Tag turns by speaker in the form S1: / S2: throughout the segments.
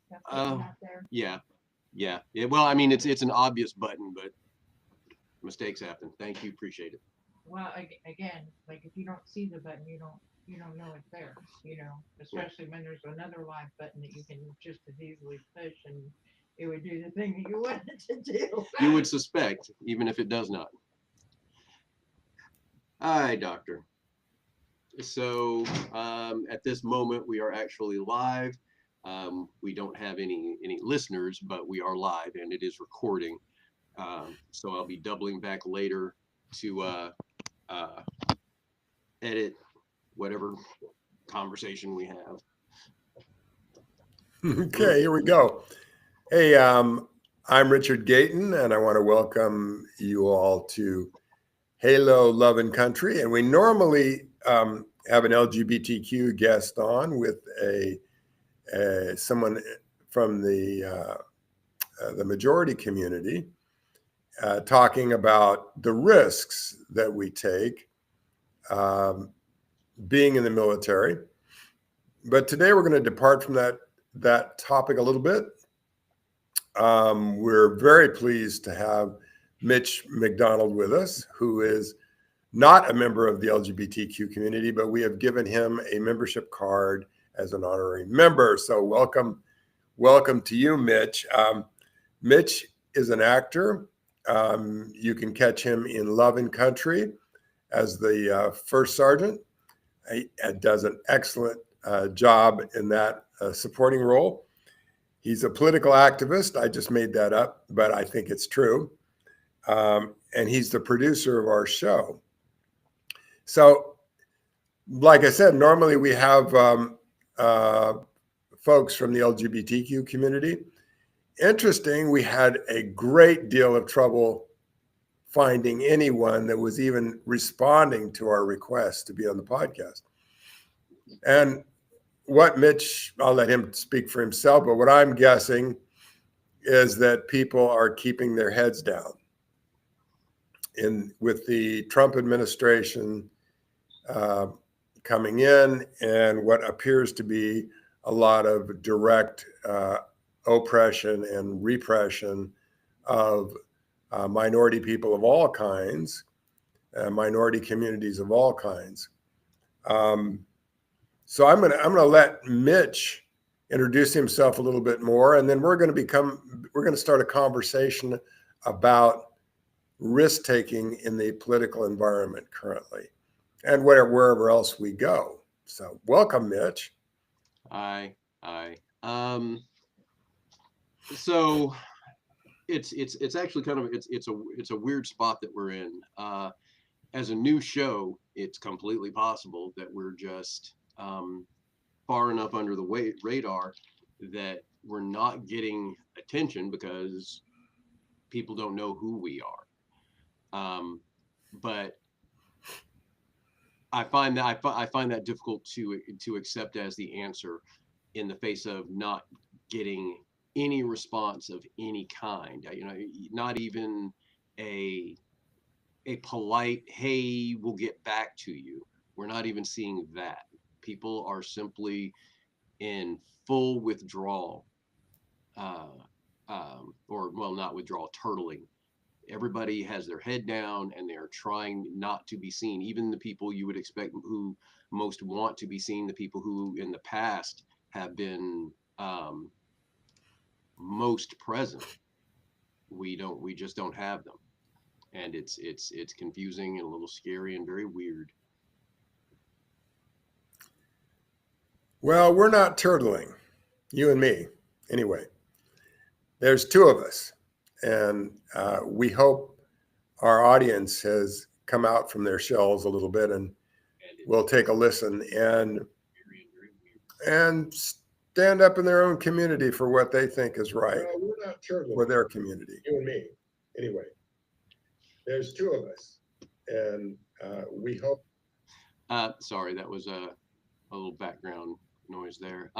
S1: stuff that's not there.
S2: Yeah. Well, I mean, it's an obvious button, but mistakes happen. Thank you. Appreciate it.
S1: Well, again, like if you don't see the button, you don't know it's there.
S2: Yeah.
S1: Especially when there's another live button that you can just as easily push, and it would do the thing that you want it to do.
S2: You would suspect, even if it does not. All right, doctor. So at this moment, we are actually live. We don't have any listeners, but we are live, and it is recording. So I'll be doubling back later to uh, edit whatever conversation we have.
S3: Okay, here we go. Hey, I'm Richard Gayton, and I want to welcome you all to Halo Love and Country. And we normally have an LGBTQ guest on with someone from the majority community talking about the risks that we take being in the military. But today we're going to depart from that topic a little bit. We're very pleased to have Mitch McDonald with us, who is not a member of the LGBTQ community, but we have given him a membership card as an honorary member. So welcome to you, Mitch. Mitch is an actor. You can catch him in Love and Country as the first sergeant. He does an excellent job in that supporting role. He's a political activist. I just made that up, but I think it's true. And he's the producer of our show. So, like I said, normally we have folks from the LGBTQ community. Interesting, we had a great deal of trouble finding anyone that was even responding to our request to be on the podcast. And what Mitch, I'll let him speak for himself, but what I'm guessing is that people are keeping their heads down. With the Trump administration coming in and what appears to be a lot of direct oppression and repression of minority people of all kinds, minority communities of all kinds. So I'm gonna let Mitch introduce himself a little bit more, and then we're gonna start a conversation about risk taking in the political environment currently, and wherever else we go. So welcome, Mitch.
S2: Hi. So it's actually kind of it's a weird spot that we're in. As a new show, it's completely possible that we're just far enough under the radar that we're not getting attention because people don't know who we are. But I find that difficult to accept as the answer in the face of not getting any response of any kind. Not even a polite, hey, we'll get back to you. We're not even seeing that. People are simply in full withdrawal, or well, not withdrawal, turtling. Everybody has their head down and they're trying not to be seen. Even the people you would expect who most want to be seen, the people who in the past have been most present, we just don't have them, and it's confusing and a little scary and very weird.
S3: Well, we're not turtling, you and me, anyway. There's two of us, and we hope our audience has come out from their shells a little bit and will take a listen and stand up in their own community for what they think is right. Well, we're not turtling for their community, you and me, anyway. There's two of us, and we hope.
S2: Sorry, that was a little background noise there.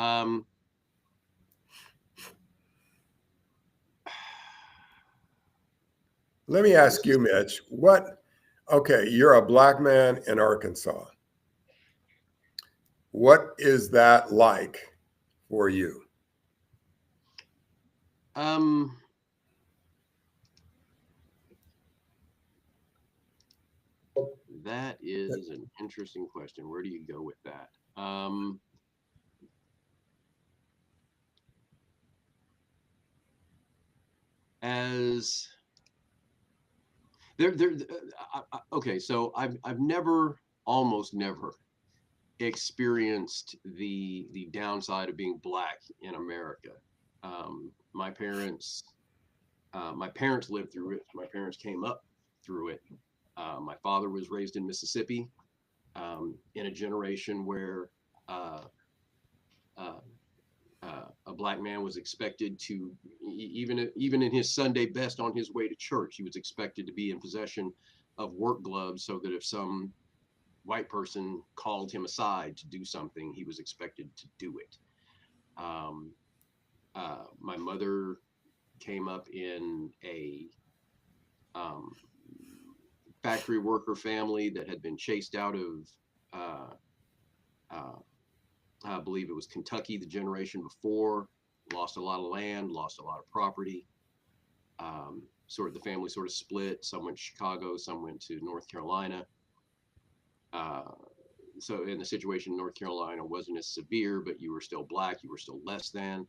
S3: Let me ask you, Mitch, okay, you're a black man in Arkansas. What is that like for you?
S2: Um, that is an interesting question. Where do you go with that? As okay, so I've never, almost never experienced the downside of being black in America. My parents, my parents lived through it. My parents came up through it. My father was raised in Mississippi, in a generation where uh, uh, a black man was expected to, even in his Sunday best on his way to church, he was expected to be in possession of work gloves, so that if some white person called him aside to do something, he was expected to do it. Um, my mother came up in a um, factory worker family that had been chased out of, uh, uh, I believe it was Kentucky the generation before, lost a lot of land, lost a lot of property. Sort of the family sort of split. Some went to Chicago, some went to North Carolina. Uh, so in the situation in North Carolina wasn't as severe, but you were still black, you were still less than.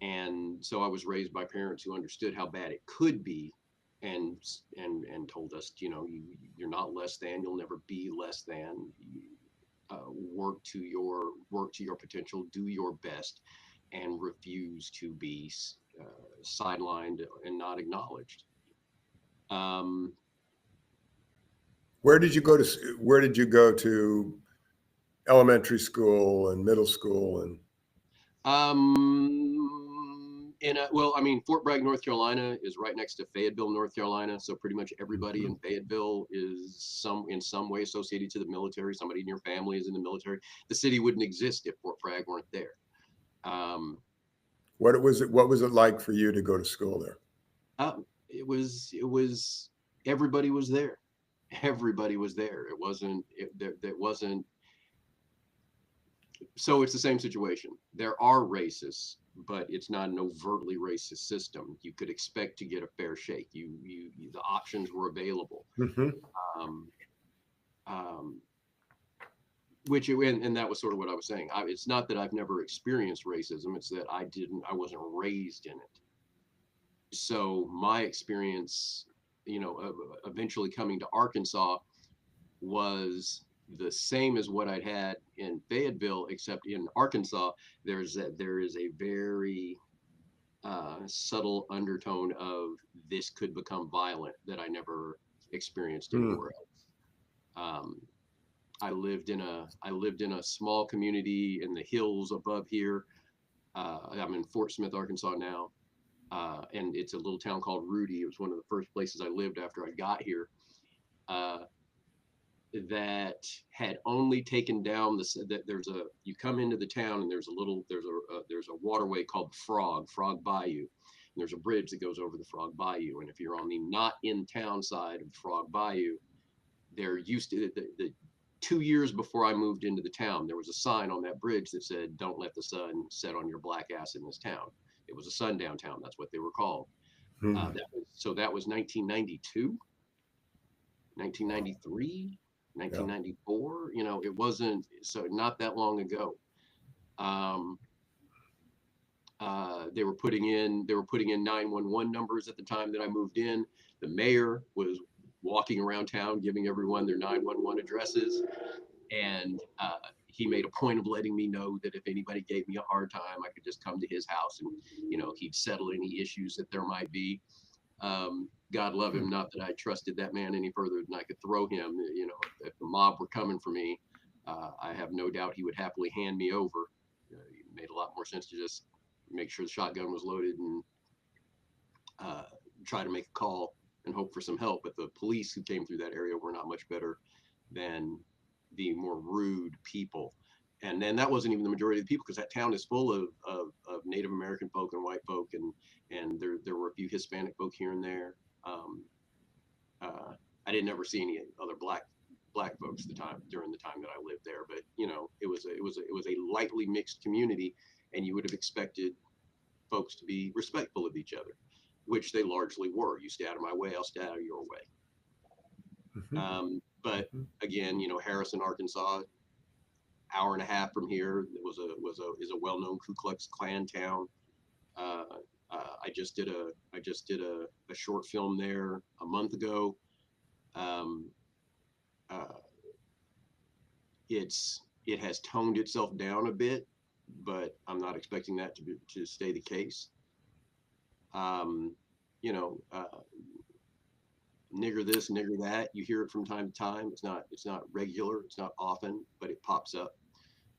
S2: And so I was raised by parents who understood how bad it could be, and told us, you're not less than, you'll never be less than. Work to your potential, do your best, and refuse to be sidelined and not acknowledged. Um,
S3: Where did you go to elementary school and middle school and?
S2: well, I mean, Fort Bragg, North Carolina is right next to Fayetteville, North Carolina. So pretty much everybody in Fayetteville is in some way associated to the military. Somebody in your family is in the military. The city wouldn't exist if Fort Bragg weren't there.
S3: What was it like for you to go to school there?
S2: It was everybody was there. Everybody was there. There wasn't. So it's the same situation. There are racists, but it's not an overtly racist system. You could expect to get a fair shake. The options were available.
S3: Mm-hmm.
S2: Um, um, and that was sort of what I was saying. It's not that I've never experienced racism. It's that I wasn't raised in it. So my experience, eventually coming to Arkansas was the same as what I'd had in Fayetteville, except in Arkansas, there is a very subtle undertone of this could become violent that I never experienced anywhere else. I lived in a small community in the hills above here. I'm in Fort Smith, Arkansas now, and it's a little town called Rudy. It was one of the first places I lived after I got here. That had only taken down you come into the town and there's a waterway called Frog Bayou, and there's a bridge that goes over the Frog Bayou. And if you're on the not in town side of Frog Bayou, there used to the 2 years before I moved into the town, there was a sign on that bridge that said, "Don't let the sun set on your black ass in this town." It was a sundown town. That's what they were called.
S3: Mm-hmm.
S2: That was 1992, 1993. 1994, it wasn't so not that long ago. They were putting in 911 numbers at the time that I moved in. The mayor was walking around town giving everyone their 911 addresses, and he made a point of letting me know that if anybody gave me a hard time, I could just come to his house and he'd settle any issues that there might be. God love him. Not that I trusted that man any further than I could throw him. If the mob were coming for me, I have no doubt he would happily hand me over. It made a lot more sense to just make sure the shotgun was loaded and try to make a call and hope for some help. But the police who came through that area were not much better than the more rude people. And then that wasn't even the majority of the people, because that town is full of Native American folk and white folk, and there were a few Hispanic folk here and there. I didn't ever see any other black folks during the time that I lived there, but it was a lightly mixed community, and you would have expected folks to be respectful of each other, which they largely were. You stay out of my way, I'll stay out of your way. But again, you know, Harrison, Arkansas, hour and a half from here, is a well-known Ku Klux Klan town. I just did a short film there a month ago. It has toned itself down a bit, but I'm not expecting that to stay the case. You know, nigger this, nigger that. You hear it from time to time. It's not regular. It's not often, but it pops up.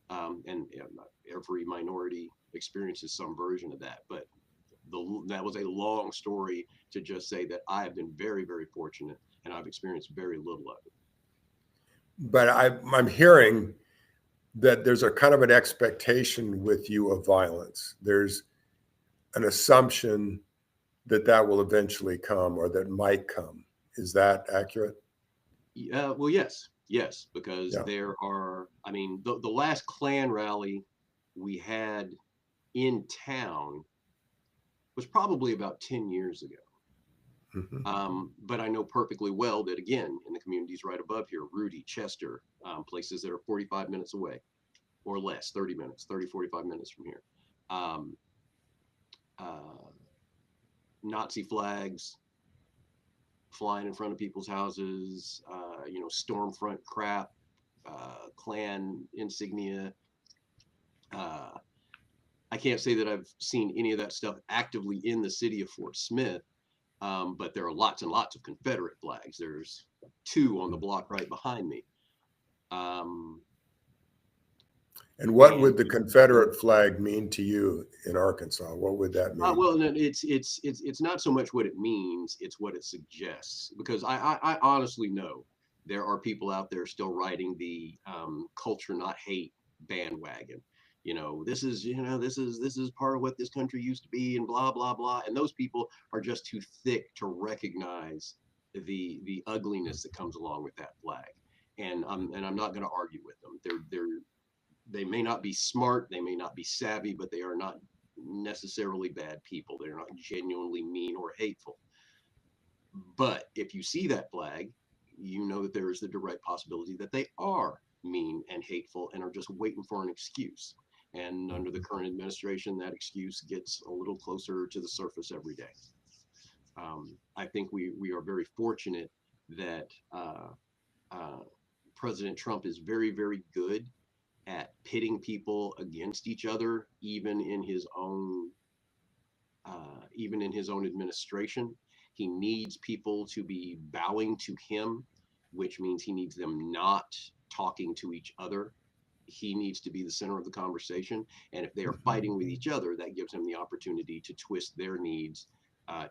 S2: And every minority experiences some version of that. But that was a long story to just say that I have been very, very fortunate, and I've experienced very little of it.
S3: But I'm hearing that there's a kind of an expectation with you of violence. There's an assumption that will eventually come, or that might come. Is that accurate?
S2: Well, yes, because there are, I mean, the last Klan rally we had in town was probably about 10 years ago. But I know perfectly well that, again, in the communities right above here, Rudy, Chester, places that are 45 minutes away or less, 30, 45 minutes from here. Nazi flags flying in front of people's houses, you know, Stormfront crap, Klan insignia. I can't say that I've seen any of that stuff actively in the city of Fort Smith, but there are lots and lots of Confederate flags. There's 2 on the block right behind me.
S3: And what would the Confederate flag mean to you in Arkansas? What would that mean?
S2: Well, it's not so much what it means; it's what it suggests. Because I honestly know there are people out there still riding the culture not hate bandwagon. You know, this is part of what this country used to be, and blah blah blah. And those people are just too thick to recognize the ugliness that comes along with that flag. And I'm not going to argue with them. They may not be smart, they may not be savvy, but they are not necessarily bad people. They're not genuinely mean or hateful. But if you see that flag, you know that there is the direct possibility that they are mean and hateful and are just waiting for an excuse. And under the current administration, that excuse gets a little closer to the surface every day. I think we are very fortunate that President Trump is very, very good at pitting people against each other, even in his own administration. He needs people to be bowing to him, which means he needs them not talking to each other. He needs to be the center of the conversation. And if they are fighting with each other, that gives him the opportunity to twist their needs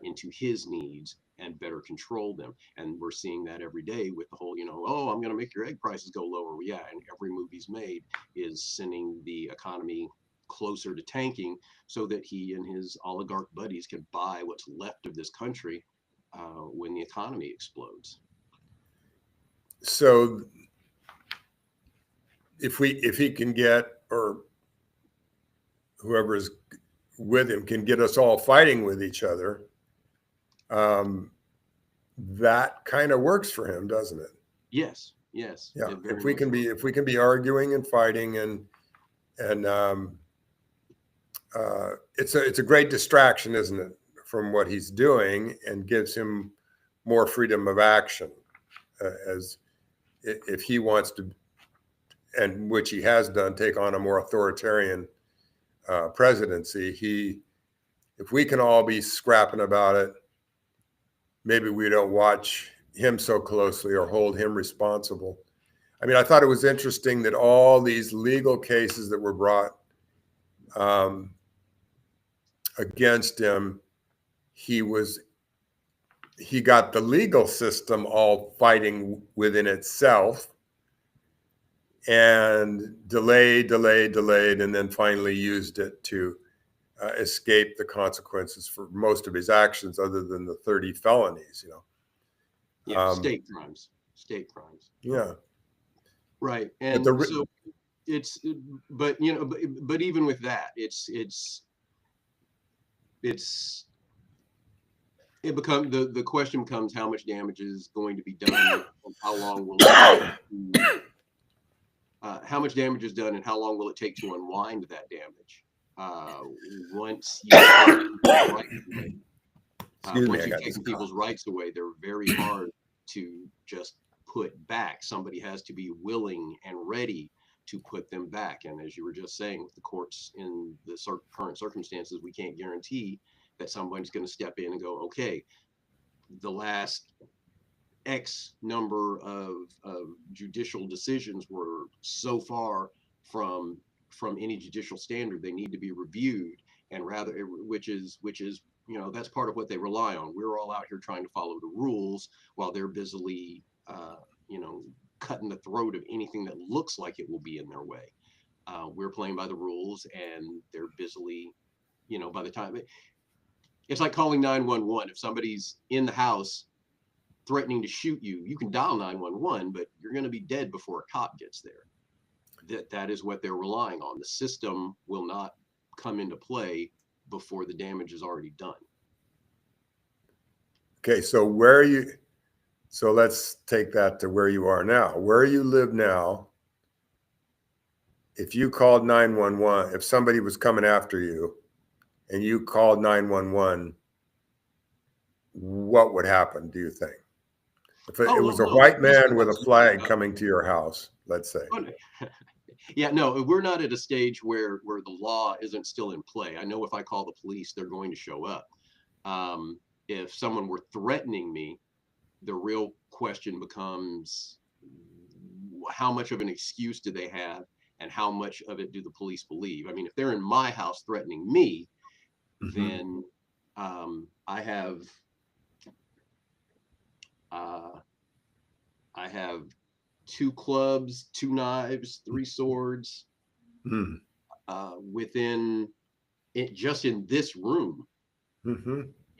S2: into his needs and better control them. And we're seeing that every day with the whole, you know, oh, I'm going to make your egg prices go lower. Yeah, and every move he's made is sending the economy closer to tanking so that he and his oligarch buddies can buy what's left of this country when the economy explodes.
S3: So if he can get, or whoever is with him can get us all fighting with each other, that kind of works for him, doesn't it?
S2: Yes.
S3: Yeah. If we can be arguing and fighting, and it's a great distraction, isn't it, from what he's doing, and gives him more freedom of action, as if he wants to, and which he has done, take on a more authoritarian presidency. If we can all be scrapping about it, maybe we don't watch him so closely or hold him responsible. I mean, I thought it was interesting that all these legal cases that were brought against him, he got the legal system all fighting within itself, and delayed, and then finally used it to escape the consequences for most of his actions, other than the 30 felonies, you know.
S2: Yeah, state crimes.
S3: Yeah.
S2: Right. And so but even with that, it's the question becomes how much damage is going to be done, and how long will it take to, how much damage is done and how long will it take to unwind that damage? Once you
S3: Excuse me,
S2: once
S3: I
S2: you've
S3: got this
S2: taken people's rights away, they're very hard to just put back. Somebody has to be willing and ready to put them back. And as you were just saying, with the courts in the current circumstances, we can't guarantee that somebody's going to step in and go, okay, the last X number of judicial decisions were so far from any judicial standard, they need to be reviewed, and rather, which is that's part of what they rely on. We're all out here trying to follow the rules while they're busily cutting the throat of anything that looks like it will be in their way. We're playing by the rules, and they're busily, by the time it's like calling 911. If somebody's in the house threatening to shoot you, you can dial 911, but you're going to be dead before a cop gets there. That is what they're relying on. The system will not come into play before the damage is already done.
S3: Okay, so so let's take that to where you are now. Where you live now, if you called 911, if somebody was coming after you and you called 911, what would happen, do you think? If it was a white man with a flag coming to your house, let's say.
S2: Yeah, no, we're not at a stage where the law isn't still in play. I know if I call the police, they're going to show up. If someone were threatening me, the real question becomes, how much of an excuse do they have, and how much of it do the police believe? I mean, if they're in my house threatening me, then I have 2 clubs, 2 knives, 3 swords within it, just in this room.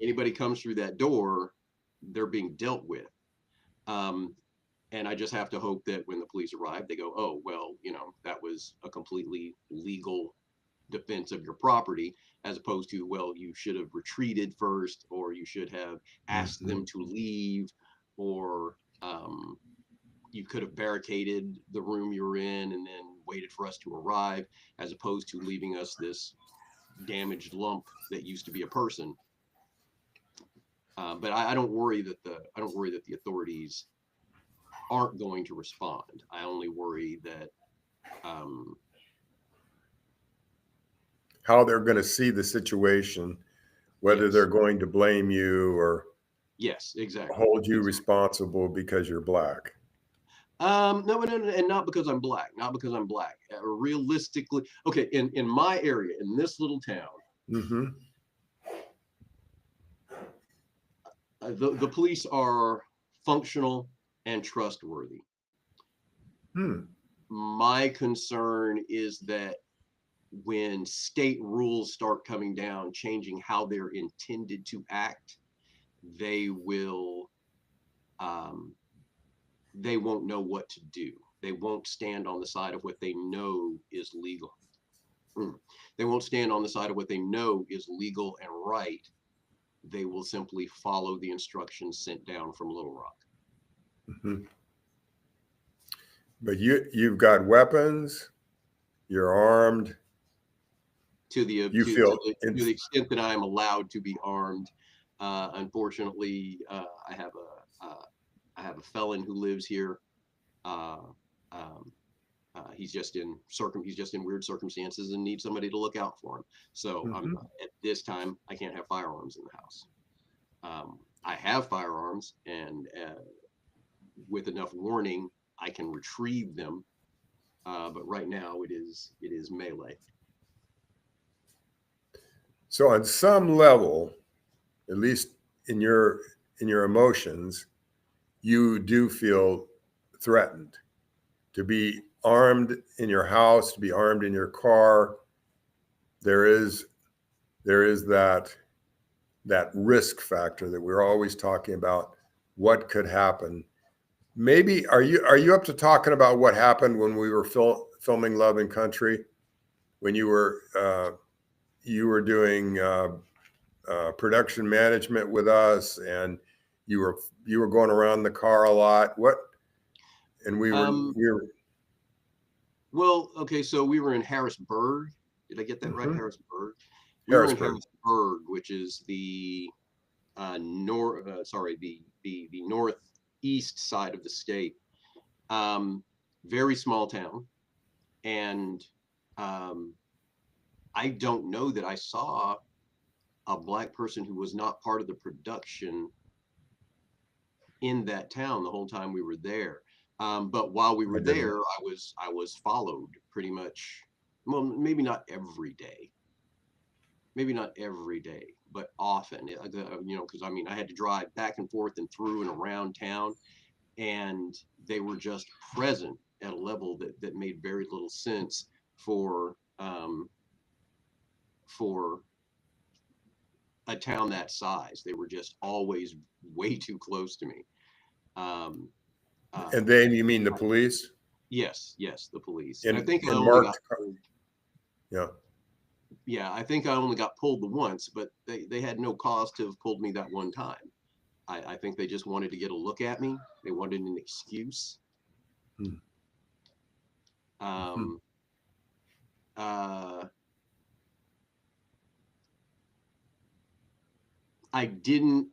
S2: Anybody comes through that door, they're being dealt with. And I just have to hope that when the police arrive, they go, oh, well, that was a completely legal defense of your property, as opposed to, well, you should have retreated first, or you should have asked them to leave, or you could have barricaded the room you were in and then waited for us to arrive, as opposed to leaving us this damaged lump that used to be a person. But I don't worry that the authorities aren't going to respond. I only worry that
S3: how they're going to see the situation, whether they're going to blame you or
S2: exactly
S3: hold you responsible because you're black.
S2: No, and not because I'm black. Realistically, okay, in my area, in this little town, the police are functional and trustworthy. My concern is that when state rules start coming down, changing how they're intended to act, they won't know what to do. They won't stand on the side of what they know is legal. They won't stand on the side of what they know is legal and right. They will simply follow the instructions sent down from Little Rock.
S3: But you've got weapons, you're armed.
S2: To the extent that I am allowed to be armed. Unfortunately, I have a felon who lives here. He's just in weird circumstances and needs somebody to look out for him. So at this time, I can't have firearms in the house. I have firearms, and with enough warning, I can retrieve them. But right now, it is melee.
S3: So on some level, at least in your emotions, you do feel threatened to be armed in your house, to be armed in your car. There is that risk factor that we're always talking about. What could happen? Maybe are you up to talking about what happened when we were filming Love and Country, when you were doing production management with us, and you were going around the car a lot. What? And we were.
S2: Well, okay, so we were in Harrisburg. Did I get that right?
S3: Mhm.
S2: Harrisburg. We were in
S3: Harrisburg.
S2: Harrisburg, which is the the northeast side of the state. Very small town, and I don't know that I saw a Black person who was not part of the production in that town the whole time we were there. But while we
S3: I
S2: were
S3: didn't.
S2: there, I was followed pretty much. Well, maybe not every day, but often. You know, because I mean, I had to drive back and forth and through and around town, and they were just present at a level that made very little sense for a town that size. They were just always way too close to me. Um,
S3: And then you mean the police?
S2: yes, the police.
S3: In,
S2: And I think I
S3: in
S2: only got
S3: marked.
S2: pulled,
S3: Yeah.
S2: yeah, I think I only got pulled the once, but they had no cause to have pulled me that one time. I think they just wanted to get a look at me. They wanted an excuse.
S3: Hmm.
S2: Um, uh, I didn't,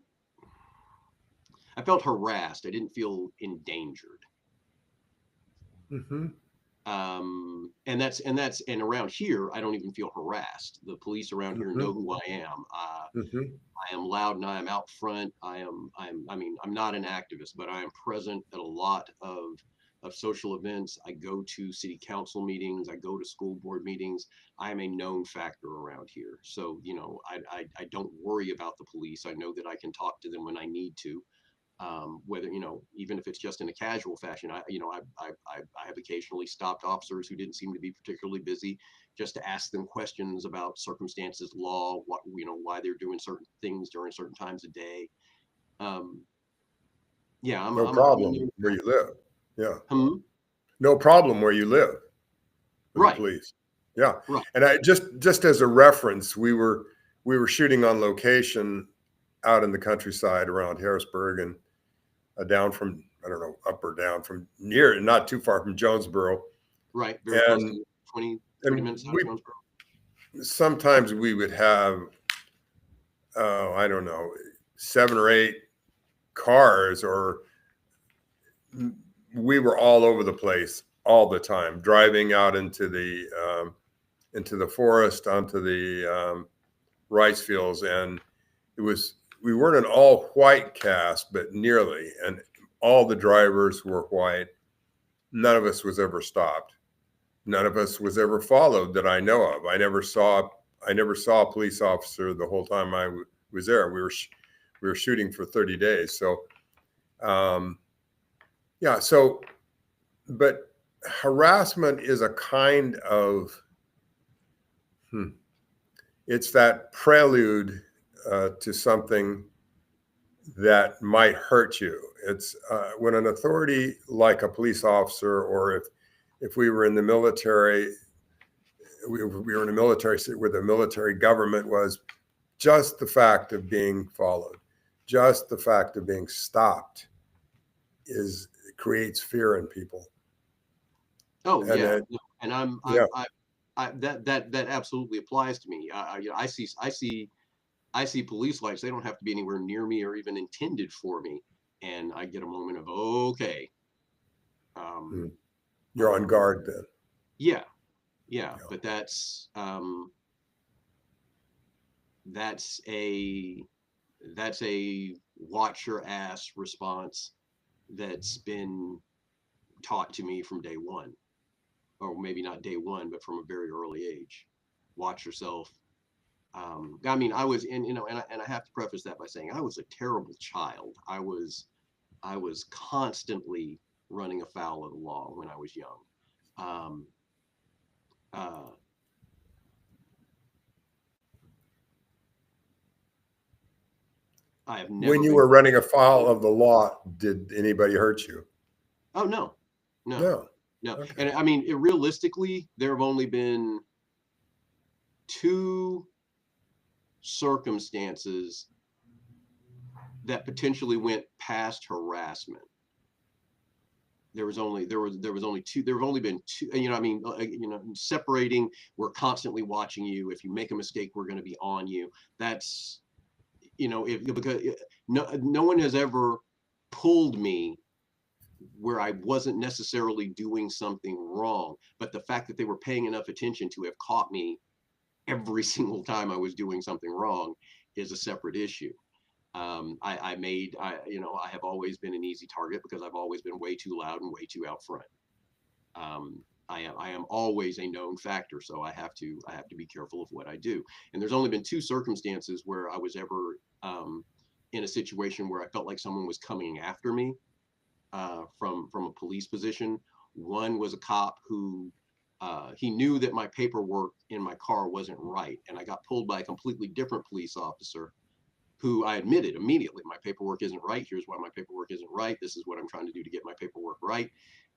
S2: I felt harassed. I didn't feel endangered.
S3: Mm-hmm.
S2: And around here, I don't even feel harassed. The police around here know who I am.
S3: Mm-hmm.
S2: I am loud and I am out front. I mean, I'm not an activist, but I am present at a lot of social events. I go to city council meetings. I go to school board meetings. I am a known factor around here. So, you know, I don't worry about the police. I know that I can talk to them when I need to. Whether, you know, even if it's just in a casual fashion. I have occasionally stopped officers who didn't seem to be particularly busy, just to ask them questions about circumstances, law, what, you know, why they're doing certain things during certain times of day. Um, yeah,
S3: No problem where you live. Yeah. No problem where you live with the
S2: Right,
S3: police. Yeah.
S2: right,
S3: And I just as a reference, we were shooting on location out in the countryside around Harrisburg, and down from, I don't know, up or down from near, not too far from Jonesboro.
S2: right. Very close
S3: And
S2: to 20
S3: and
S2: minutes out of
S3: we
S2: Jonesboro.
S3: sometimes we would have, I don't know, 7 or 8 cars, or we were all over the place all the time, driving out into the forest, onto the rice fields, and we weren't an all white cast, but nearly, and all the drivers were white. None of us was ever stopped. None of us was ever followed that I know of. I never saw a police officer the whole time I was there. We were shooting for 30 days. So, yeah. So, but harassment is a kind of, it's that prelude to something that might hurt you. It's when an authority like a police officer, or if we were in the military, we were in a military where the military government was, just the fact of being followed, just the fact of being stopped creates fear in people.
S2: Oh,
S3: And
S2: yeah.
S3: it,
S2: No, and
S3: yeah,
S2: that absolutely applies to me. You know, I see police lights. They don't have to be anywhere near me or even intended for me. And I get a moment of, okay.
S3: you're on guard then.
S2: Yeah. But that's a watch your ass response that's been taught to me from day one, or maybe not day one, but from a very early age. Watch yourself. I mean, I was in, you know, and I have to preface that by saying I was a terrible child. I was constantly running afoul of the law when I was young. Um, uh, I have never
S3: When you
S2: been.
S3: were running afoul of the law, did anybody hurt you?
S2: Oh, no.
S3: No. Okay.
S2: And I mean, realistically, there have only been two circumstances that potentially went past harassment. There was only two. There have only been two. Separating. We're constantly watching you. If you make a mistake, we're going to be on you. That's, because no one has ever pulled me where I wasn't necessarily doing something wrong, but the fact that they were paying enough attention to have caught me every single time I was doing something wrong is a separate issue. I have always been an easy target because I've always been way too loud and way too out front. I am always a known factor, so I have to be careful of what I do. And there's only been two circumstances where I was ever in a situation where I felt like someone was coming after me from a police position. One was a cop who he knew that my paperwork in my car wasn't right, and I got pulled by a completely different police officer who I admitted immediately, my paperwork isn't right. Here's why my paperwork isn't right. This is what I'm trying to do to get my paperwork right.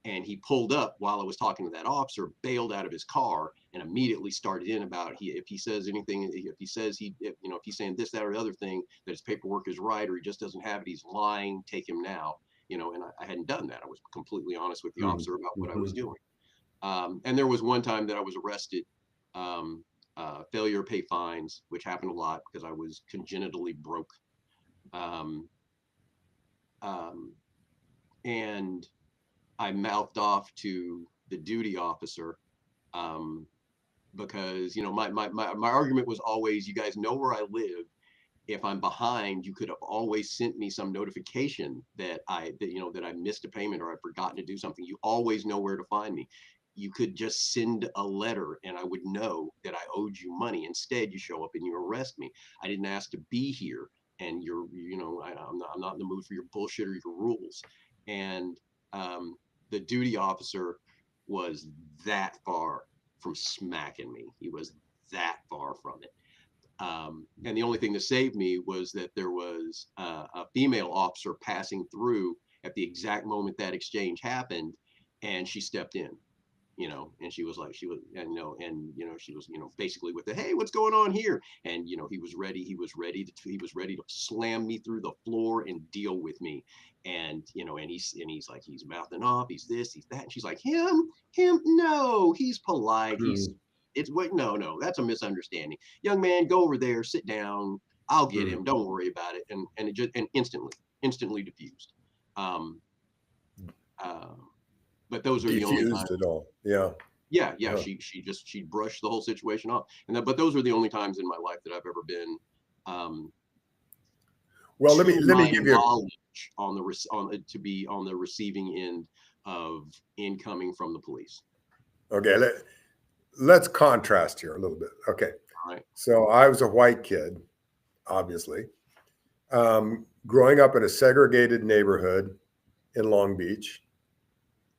S2: And he pulled up while I was talking to that officer, bailed out of his car, and immediately started in about if he says anything, if he's saying this, that, or the other thing, that his paperwork is right, or he just doesn't have it, he's lying, take him now. And I hadn't done that. I was completely honest with the officer about what I was doing. And there was one time that I was arrested, failure to pay fines, which happened a lot because I was congenitally broke. And I mouthed off to the duty officer because, my argument was always, you guys know where I live. If I'm behind, you could have always sent me some notification that I missed a payment or I've forgotten to do something. You always know where to find me. You could just send a letter and I would know that I owed you money. Instead, you show up and you arrest me. I didn't ask to be here, and I'm not in the mood for your bullshit or your rules. And the duty officer was that far from smacking me. He was that far from it. And the only thing that saved me was that there was a female officer passing through at the exact moment that exchange happened, and she stepped in. And she was basically with the, hey, what's going on here? And, he was ready to slam me through the floor and deal with me. And, and he's like, he's mouthing off, he's this, he's that. And she's like, him, no, he's polite. No, that's a misunderstanding. Young man, go over there, sit down. I'll get him. Don't worry about it. And it just, and instantly diffused. But those are the only times.
S3: At all. Yeah.
S2: Yeah. She brushed the whole situation off. But those are the only times in my life that I've ever been.
S3: Well, let me give you
S2: to be on the receiving end of incoming from the police.
S3: Okay, let's contrast here a little bit. Okay.
S2: All right.
S3: So I was a white kid, obviously, growing up in a segregated neighborhood in Long Beach.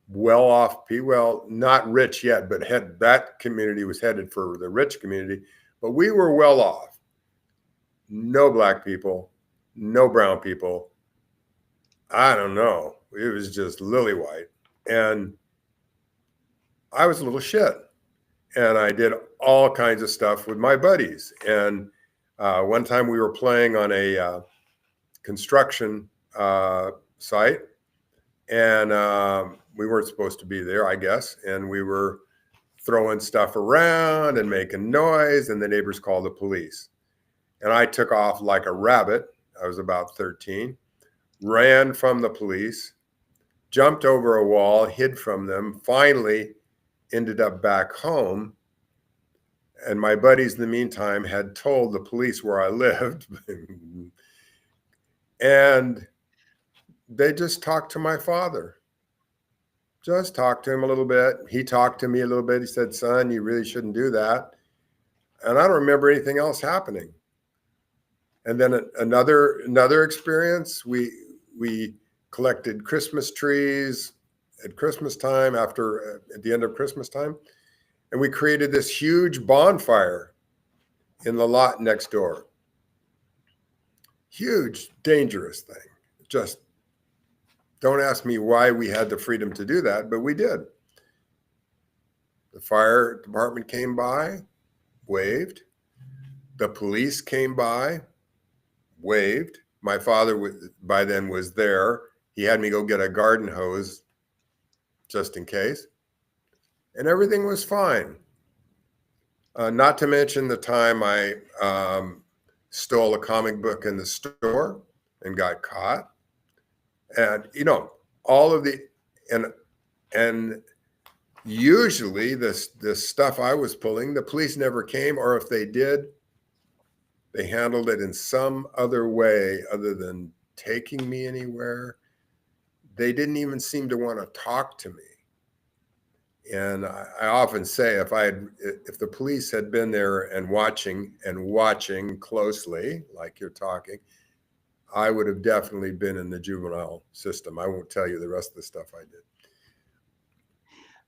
S3: Not rich yet, but that community was headed for the rich community, but we were well off. No black people, no brown people. I don't know. It was just lily white. And I was a little shit. And I did all kinds of stuff with my buddies. And one time we were playing on a construction site, and we weren't supposed to be there, I guess. And we were throwing stuff around and making noise, and the neighbors called the police. And I took off like a rabbit. I was about 13, ran from the police, jumped over a wall, hid from them, finally ended up back home. And my buddies in the meantime had told the police where I lived. And they just talked to my father. Just talked to him a little bit. He talked to me a little bit. He said, son, you really shouldn't do that. And I don't remember anything else happening. And then another experience, we collected Christmas trees at Christmas time, at the end of Christmas time. And we created this huge bonfire in the lot next door. Huge, dangerous thing. Just don't ask me why we had the freedom to do that, but we did. The fire department came by, waved. The police came by, waved. My father by then was there. He had me go get a garden hose just in case. And everything was fine. Not to mention the time I stole a comic book in the store and got caught. And, you know, all of the, and usually this stuff I was pulling, the police never came, or if they did, they handled it in some other way other than taking me anywhere. They didn't even seem to want to talk to me. And I often say, if the police had been there and watching closely, like you're talking, I would have definitely been in the juvenile system. I won't tell you the rest of the stuff I did.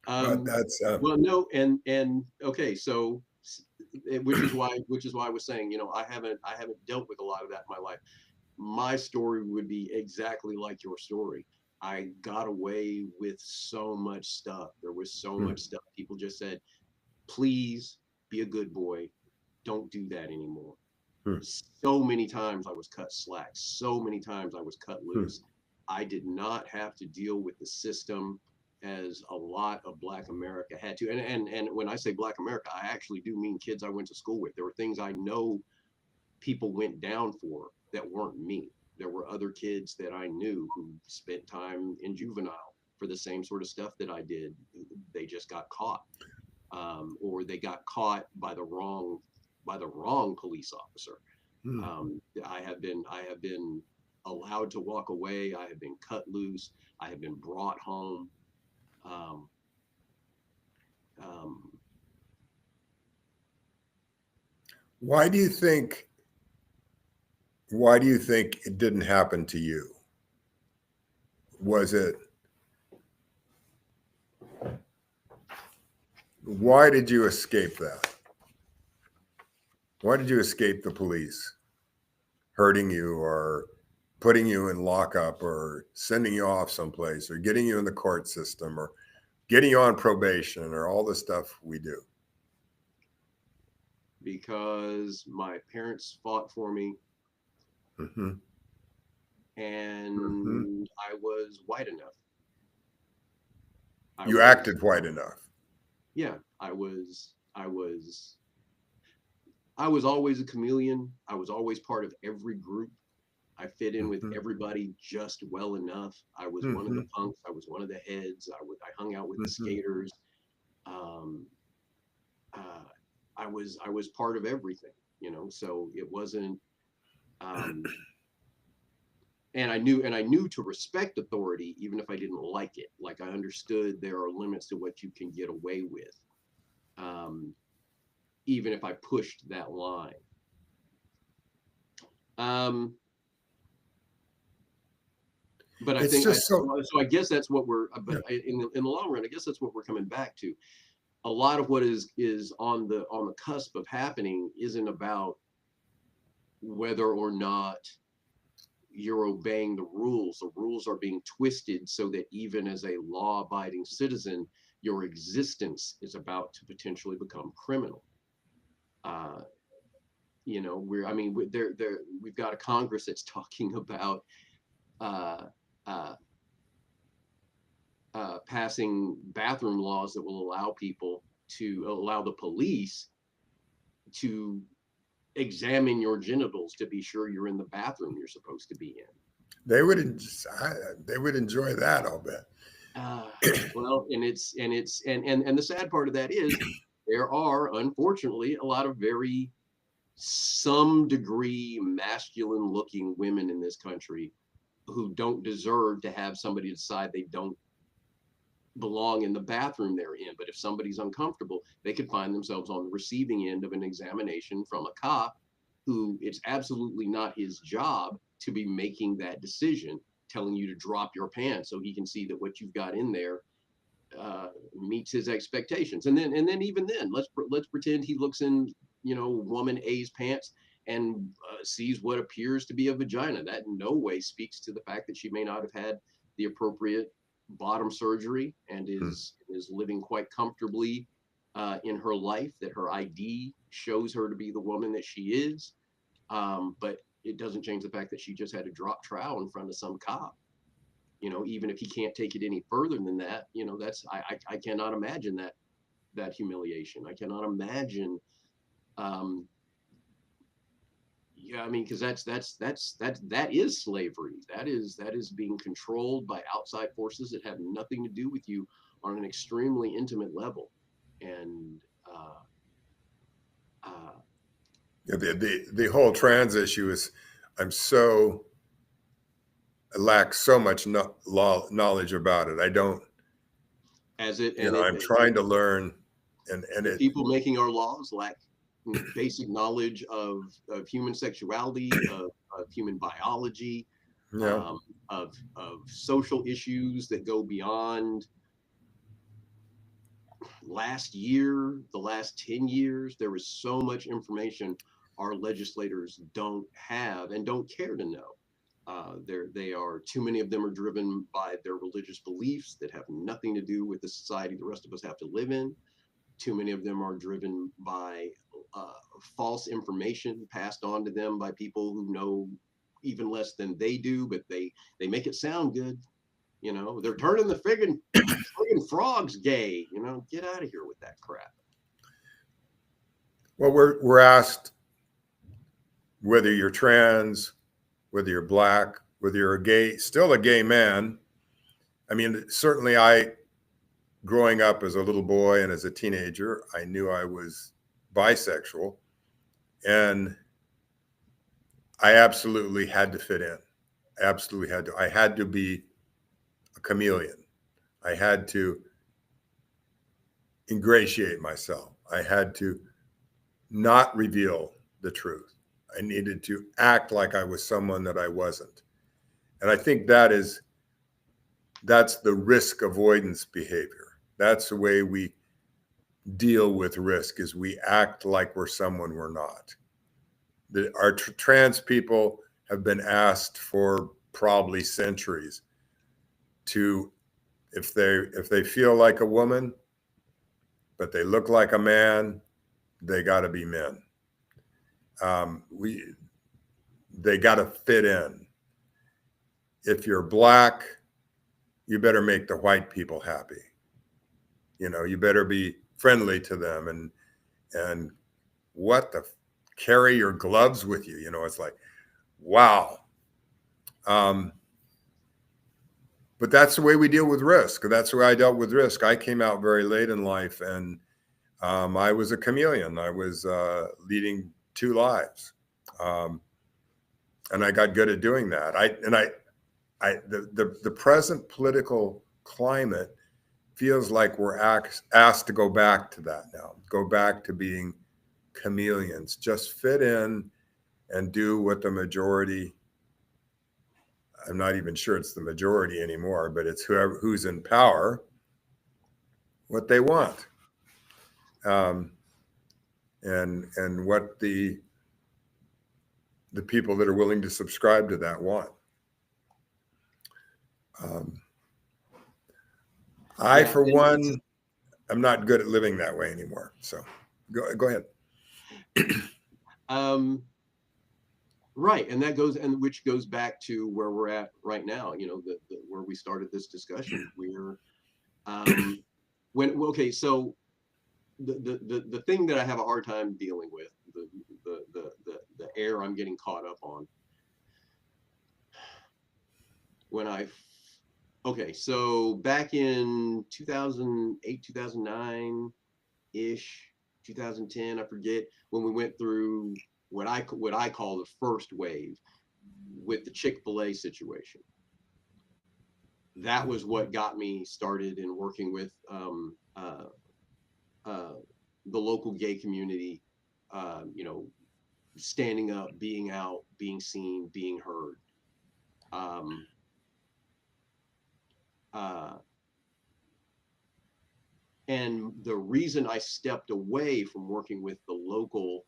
S3: But that's
S2: well, no, and okay, so which is why I was saying, you know, I haven't dealt with a lot of that in my life. My story would be exactly like your story. I got away with so much stuff. There was so much stuff. People just said, please be a good boy. Don't do that anymore. So many times I was cut slack. So many times I was cut loose. I did not have to deal with the system as a lot of Black America had to. And when I say Black America, I actually do mean kids I went to school with. There were things I know people went down for that weren't me. There were other kids that I knew who spent time in juvenile for the same sort of stuff that I did. They just got caught, or they got caught by the wrong police officer. I have been allowed to walk away. I have been cut loose. I have been brought home.
S3: Why do you think it didn't happen to you? Why did you escape that? Why did you escape the police hurting you or putting you in lockup or sending you off someplace or getting you in the court system or getting you on probation or all the stuff we do?
S2: Because my parents fought for me. And I was white enough.
S3: You acted white enough.
S2: Yeah, I was always a chameleon. I was always part of every group. I fit in with everybody just well enough. I was one of the punks. I was one of the heads. I hung out with the skaters. I was part of everything, you know. So it wasn't. And I knew to respect authority, even if I didn't like it. Like, I understood there are limits to what you can get away with, even if I pushed that line. But I think so I guess that's what we're. But in the long run, I guess that's what we're coming back to. A lot of what is on the cusp of happening isn't about whether or not you're obeying the rules. The rules are being twisted so that even as a law-abiding citizen, your existence is about to potentially become criminal. You know, we've got a Congress that's talking about passing bathroom laws that will allow the police to examine your genitals to be sure you're in the bathroom you're supposed to be in.
S3: They would enjoy that, I'll bet.
S2: Well, and the sad part of that is there are, unfortunately, a lot of some degree masculine looking women in this country who don't deserve to have somebody decide they don't belong in the bathroom they're in. But if somebody's uncomfortable, they could find themselves on the receiving end of an examination from a cop who it's absolutely not his job to be making that decision, telling you to drop your pants so he can see that what you've got in there meets his expectations. And then even then, let's pretend he looks in, you know, woman A's pants and sees what appears to be a vagina. That in no way speaks to the fact that she may not have had the appropriate bottom surgery and is living quite comfortably in her life, that her ID shows her to be the woman that she is. But it doesn't change the fact that she just had to drop trowel in front of some cop. Even if he can't take it any further than that, I cannot imagine that humiliation. I cannot imagine. Yeah, I mean, because that is slavery. That is being controlled by outside forces that have nothing to do with you on an extremely intimate level. And
S3: Yeah, the whole trans issue is, I lack so much knowledge about it. I don't,
S2: as it
S3: you
S2: and
S3: know,
S2: it,
S3: I'm trying to learn, and
S2: the
S3: it,
S2: people making our laws lack basic knowledge of human sexuality, of human biology,
S3: you know,
S2: of social issues that go beyond last year, the last 10 years. There is so much information our legislators don't have and don't care to know. They are, too many of them are driven by their religious beliefs that have nothing to do with the society the rest of us have to live in. Too many of them are driven by false information passed on to them by people who know even less than they do, but they make it sound good. They're turning the friggin' frogs gay. Get out of here with that crap.
S3: well, we're asked whether you're trans, whether you're black, whether you're a gay, still a gay man. I mean, certainly growing up as a little boy and as a teenager, I knew I was bisexual, and I absolutely had to fit in. Absolutely had to. I had to be a chameleon. I had to ingratiate myself. I had to not reveal the truth. I needed to act like I was someone that I wasn't. And I think that's the risk avoidance behavior. That's the way we deal with risk, is we act like we're someone we're not. Our trans people have been asked for probably centuries to, if they feel like a woman, but they look like a man, they got to be men. They got to fit in. If you're black, you better make the white people happy. You better be friendly to them, and carry your gloves with you. It's like, wow. But that's the way we deal with risk. That's the way I dealt with risk. I came out very late in life, and I was a chameleon. I was leading two lives, and I got good at doing that. The present political climate feels like we're asked to go back to that now. Go back to being chameleons. Just fit in and do what the majority. I'm not even sure it's the majority anymore, but it's who's in power, what they want, and what the people that are willing to subscribe to that want. For one, I'm not good at living that way anymore. So go ahead.
S2: Right, and which goes back to where we're at right now. Where we started this discussion. We're so the thing that I have a hard time dealing with, the air I'm getting caught up on. So back in 2008, 2009 ish, 2010, I forget, when we went through what I call the first wave with the Chick-fil-A situation. That was what got me started in working with the local gay community, standing up, being out, being seen, being heard. And the reason I stepped away from working with the local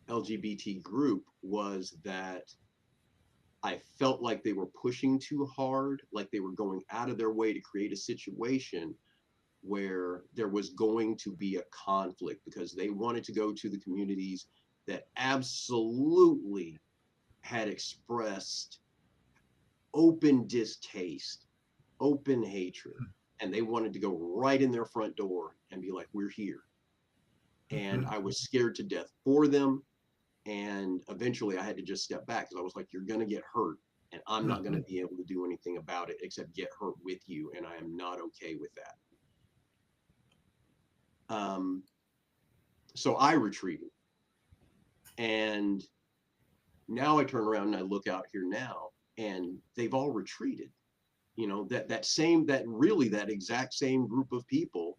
S2: LGBT group was that I felt like they were pushing too hard, like they were going out of their way to create a situation where there was going to be a conflict because they wanted to go to the communities that absolutely had expressed open distaste, open hatred, and they wanted to go right in their front door and be like, we're here. And I was scared to death for them. And eventually I had to just step back because I was like, you're going to get hurt. And I'm not going to be able to do anything about it except get hurt with you. And I am not okay with that. So I retreated. And now I turn around and I look out here now and they've all retreated. You know, that exact same group of people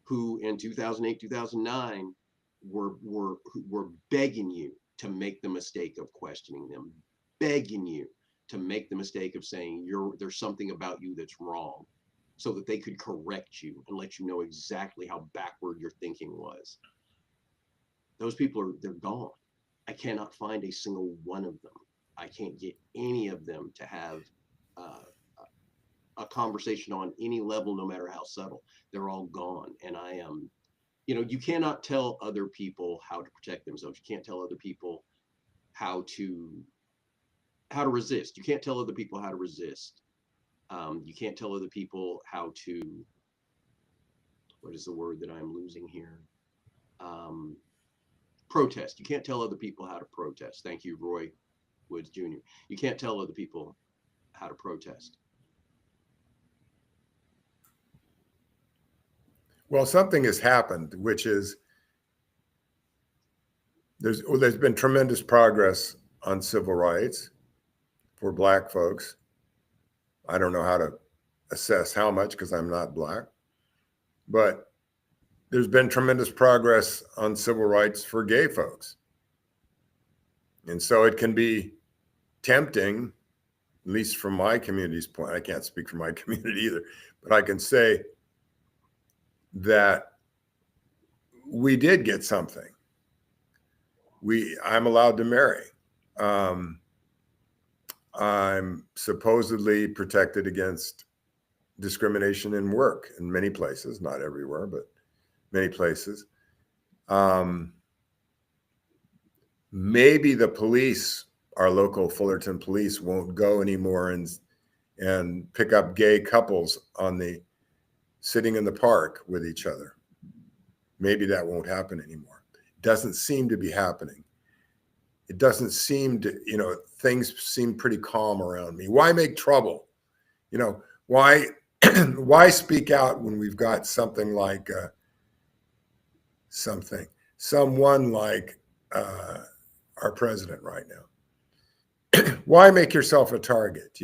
S2: who in 2008, 2009 were begging you to make the mistake of questioning them, begging you to make the mistake of saying there's something about you that's wrong, so that they could correct you and let you know exactly how backward your thinking was. Those people they're gone. I cannot find a single one of them. I can't get any of them to have a conversation on any level, no matter how subtle. They're all gone. And I am, you cannot tell other people how to protect themselves. You can't tell other people how to resist. You can't tell other people how to resist. You can't tell other people how to, what is the word that I'm losing here? Protest. You can't tell other people how to protest. Thank you, Roy Woods Jr. You can't tell other people how to protest.
S3: Well, something has happened, which is there's been tremendous progress on civil rights for Black folks. I don't know how to assess how much because I'm not Black, but there's been tremendous progress on civil rights for gay folks. And so it can be tempting, at least from my community's point. I can't speak for my community either, but I can say that we did get something. I'm allowed to marry. I'm supposedly protected against discrimination in work in many places, not everywhere, but many places. Maybe the police, our local Fullerton police, won't go anymore and pick up gay couples sitting in the park with each other. Maybe that won't happen anymore. It doesn't seem to be happening. It doesn't seem to, things seem pretty calm around me. Why make trouble? Why speak out when we've got someone like our president right now? Why make yourself a target?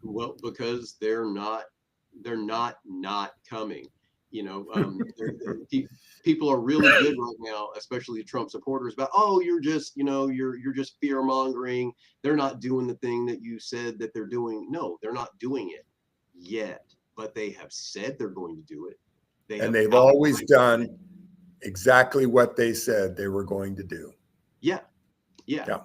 S2: Well, because they're not coming. People are really good right now, especially Trump supporters, about, oh, you're just fear mongering. They're not doing the thing that you said that they're doing. No, they're not doing it yet, but they have said they're going to do it.
S3: They've always done exactly what they said they were going to do.
S2: Yeah.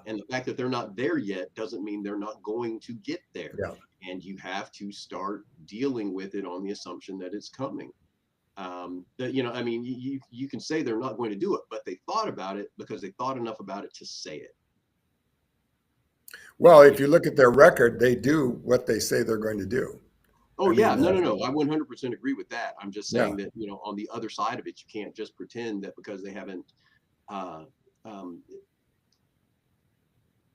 S2: And the fact that they're not there yet doesn't mean they're not going to get there.
S3: Yeah.
S2: And you have to start dealing with it on the assumption that it's coming. You can say they're not going to do it, but they thought about it because they thought enough about it to say it.
S3: Well, if you look at their record, they do what they say they're going to do.
S2: Oh, no. I 100% agree with that. I'm just saying that, on the other side of it, you can't just pretend that because they haven't,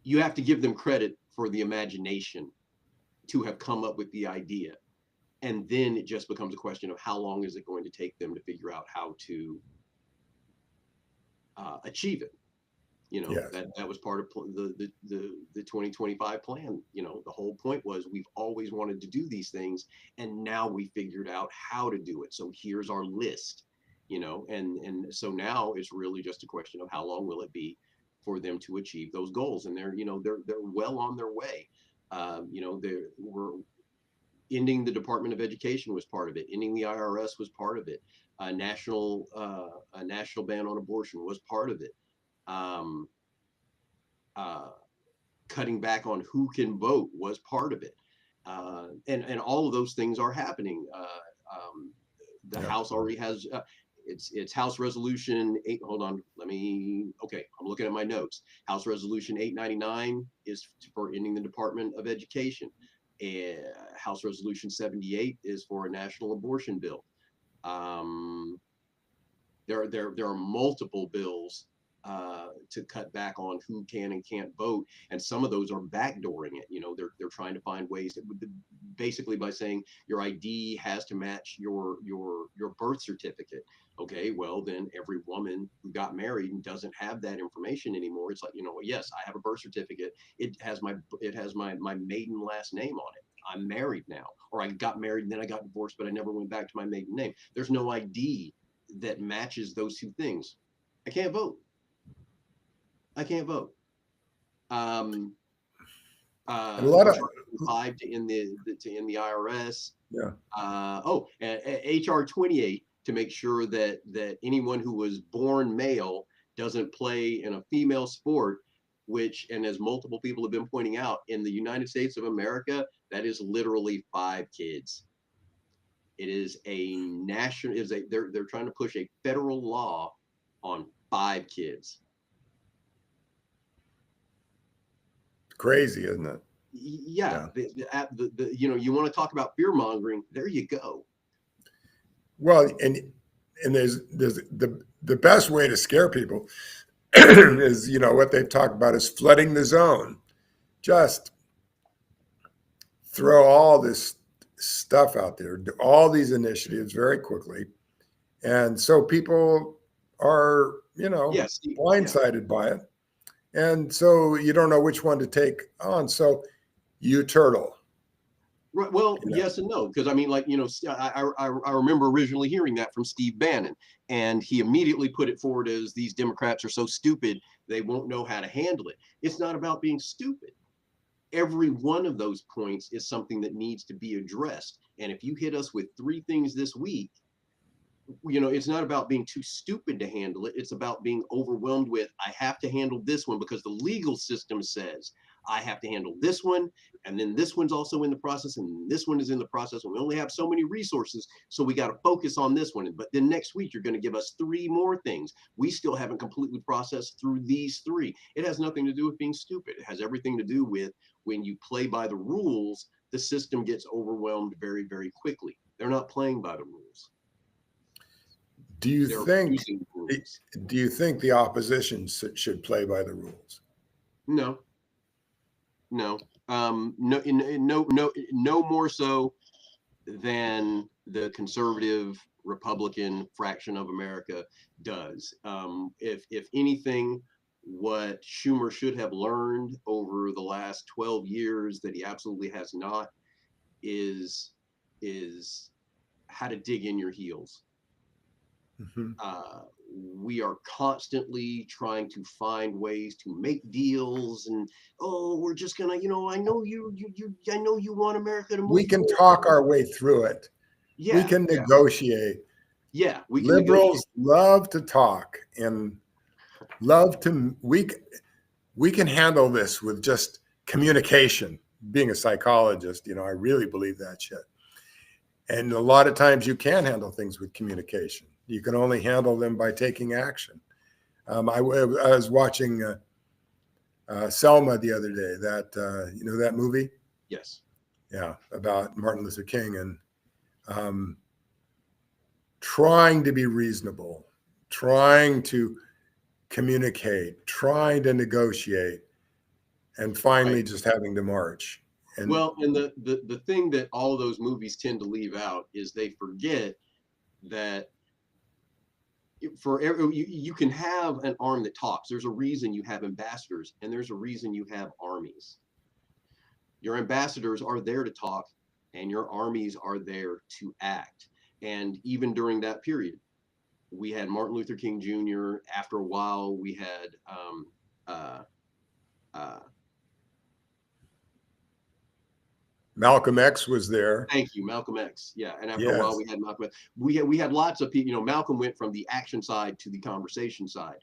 S2: you have to give them credit for the imagination to have come up with the idea. And then it just becomes a question of how long is it going to take them to figure out how to achieve it. That was part of the 2025 plan. The whole point was we've always wanted to do these things, and now we figured out how to do it. So here's our list, and so now it's really just a question of how long will it be for them to achieve those goals. And they're well on their way. We're ending the Department of Education was part of it. Ending the IRS was part of it. A national ban on abortion was part of it. Cutting back on who can vote was part of it. And all of those things are happening. The
S3: Yeah.
S2: House already has it's House Resolution 8. Hold on, okay, I'm looking at my notes. House Resolution 899 is for ending the Department of Education. House Resolution 78 is for a national abortion bill. There are multiple bills to cut back on who can and can't vote, and some of those are backdooring it. They're trying to find ways that basically by saying your ID has to match your birth certificate. Okay, well then every woman who got married and doesn't have that information anymore, it's like, yes, I have a birth certificate. It has my maiden last name on it. I'm married now, or I got married and then I got divorced, but I never went back to my maiden name. There's no ID that matches those two things. I can't vote. I can't vote.
S3: And a lot of
S2: HR to end the IRS.
S3: Yeah.
S2: And HR 28 to make sure that anyone who was born male doesn't play in a female sport, which, and as multiple people have been pointing out, in the United States of America, that is literally 5 kids. It is a national, they're trying to push a federal law on 5 kids.
S3: Crazy, isn't it?
S2: Yeah. You want to talk about fear mongering? There you go.
S3: Well, and there's the best way to scare people is, what they've talked about is flooding the zone. Just throw all this stuff out there, all these initiatives very quickly. And so people are, blindsided by it. And so you don't know which one to take on. So you turtle.
S2: Right. Well, yes and no, because I remember originally hearing that from Steve Bannon, and he immediately put it forward as these Democrats are so stupid they won't know how to handle it. It's not about being stupid. Every one of those points is something that needs to be addressed. And if you hit us with 3 things this week, it's not about being too stupid to handle it. It's about being overwhelmed with, I have to handle this one because the legal system says I have to handle this one. And then this one's also in the process. And this one is in the process. And we only have so many resources. So we got to focus on this one. But then next week, you're going to give us 3 more things. We still haven't completely processed through these 3. It has nothing to do with being stupid. It has everything to do with when you play by the rules, the system gets overwhelmed very, very quickly. They're not playing by the rules.
S3: Do you think the opposition should play by the rules?
S2: No. No more so than the conservative Republican fraction of America does. If anything, what Schumer should have learned over the last 12 years that he absolutely has not is how to dig in your heels.
S3: Mm-hmm.
S2: We are constantly trying to find ways to make deals, and we're just gonna, I know you want America to move.
S3: We can talk our way through it.
S2: Yeah,
S3: we can negotiate.
S2: Yeah, we can.
S3: Liberals love to talk and love to. We can handle this with just communication. Being a psychologist, I really believe that shit. And a lot of times you can handle things with communication. You can only handle them by taking action. I was watching Selma the other day, that movie?
S2: Yes.
S3: Yeah, about Martin Luther King, and trying to be reasonable, trying to communicate, trying to negotiate, and finally just having to march. And
S2: the thing that all of those movies tend to leave out is they forget that you can have an arm that talks. There's a reason you have ambassadors, and there's a reason you have armies. Your ambassadors are there to talk, and your armies are there to act. And even during that period, we had Martin Luther King Jr. After a while, we had
S3: Malcolm X was there.
S2: Thank you, Malcolm X. Yeah, and after a while, we had Malcolm X. We had lots of people. Malcolm went from the action side to the conversation side.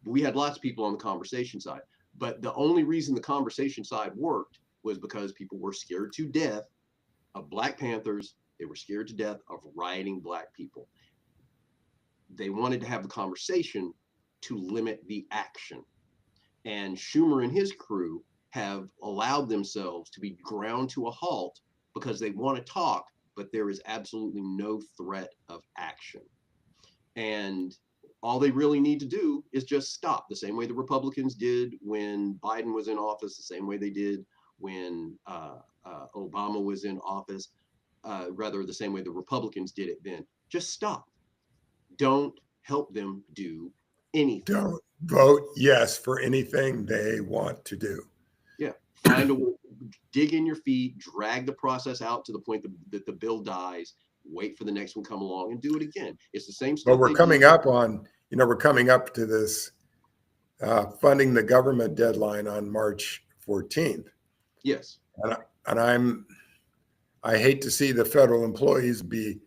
S2: We had lots of people on the conversation side. But the only reason the conversation side worked was because people were scared to death of Black Panthers. They were scared to death of rioting Black people. They wanted to have the conversation to limit the action. And Schumer and his crew have allowed themselves to be ground to a halt because they want to talk, but there is absolutely no threat of action. And all they really need to do is just stop, the same way the Republicans did when Biden was in office, the same way they did when Obama was in office, rather the same way the Republicans did it then. Just stop. Don't help them do anything.
S3: Don't vote yes for anything they want to do.
S2: Yeah, find a way, dig in your feet, drag the process out to the point that the bill dies, wait for the next one come along and do it again. It's the same stuff.
S3: But we're coming up on, we're coming up to this funding the government deadline on March 14th.
S2: Yes.
S3: And I hate to see the federal employees be,